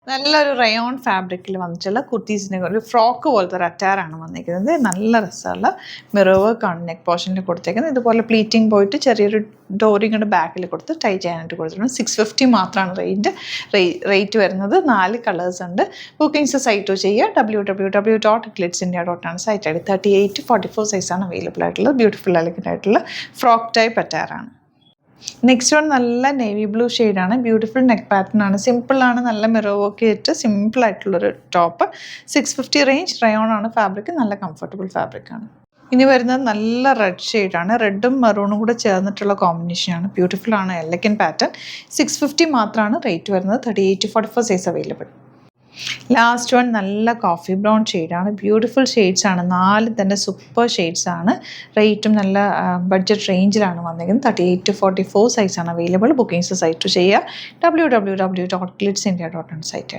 നല്ലൊരു റയോൺ ഫാബ്രിക്കിൽ വന്നിട്ടുള്ള കുർത്തീസിനെ ഒരു ഫ്രോക്ക് പോലത്തെ ഒരു അറ്റാറാണ് വന്നിരിക്കുന്നത്. നല്ല രസമുള്ള മിറർ വർക്കാണ് നെക്ക് പോർഷനിൽ കൊടുത്തേക്കുന്നത്. ഇതുപോലെ പ്ലീറ്റിംഗ് പോയിട്ട് ചെറിയൊരു ഡോറിങ്ങോട് ബാക്കിൽ കൊടുത്ത് ടൈ ചെയ്യാനായിട്ട് കൊടുത്തിട്ടുണ്ട്. 650 മാത്രമാണ് റേറ്റ് വരുന്നത്. 4 കളേഴ്സ് ഉണ്ട്. ബുക്കിംഗ്സ് സൈറ്റ് ചെയ്യുക. www.glitzindia.com ആണ് സൈറ്റ് ഐ ഡി. 38-44 സൈസാണ് അവൈലബിൾ ആയിട്ടുള്ളത്. ബ്യൂട്ടിഫുൾ എലഗൻ്റ് ആയിട്ടുള്ള ഫ്രോക്ക് ടൈപ്പ് അറ്റാറാണ്. നെക്സ്റ്റ് വൺ നല്ല നേവി ബ്ലൂ ഷെയ്ഡാണ്. ബ്യൂട്ടിഫുൾ നെക്ക് പാറ്റേൺ ആണ്. സിമ്പിളാണ്. നല്ല മിറർ വർക്ക് ചെയ്തിട്ട് സിമ്പിൾ ആയിട്ടുള്ളൊരു ടോപ്പ്. 650 റേഞ്ച്. റയോൺ ആണ് ഫാബ്രിക്. നല്ല കംഫർട്ടബിൾ ഫാബ്രിക് ആണ്. ഇനി വരുന്നത് നല്ല റെഡ് ഷെയ്ഡാണ്. റെഡും മെറൂണും കൂടെ ചേർന്നിട്ടുള്ള കോമ്പിനേഷനാണ്. ബ്യൂട്ടിഫുൾ ആണ്. Elegant pattern. 650 മാത്രമാണ് റേറ്റ് വരുന്നത്. 38-44 സൈസ് അവൈലബിൾ. ലാസ്റ്റ് വൺ നല്ല കോഫി ബ്രൗൺ ഷെയ്ഡാണ്. ബ്യൂട്ടിഫുൾ ഷെയ്ഡ്സ് ആണ്. 4 തന്നെ സൂപ്പർ ഷെയ്ഡ്സ് ആണ്. റേറ്റും നല്ല ബഡ്ജറ്റ് റേഞ്ചിലാണ് വന്നിരിക്കുന്നത്. 38-44 സൈസാണ് അവൈലബിൾ. ബുക്കിംഗ്സ് സൈറ്റ് ചെയ്യുക. www.glitzindia.com site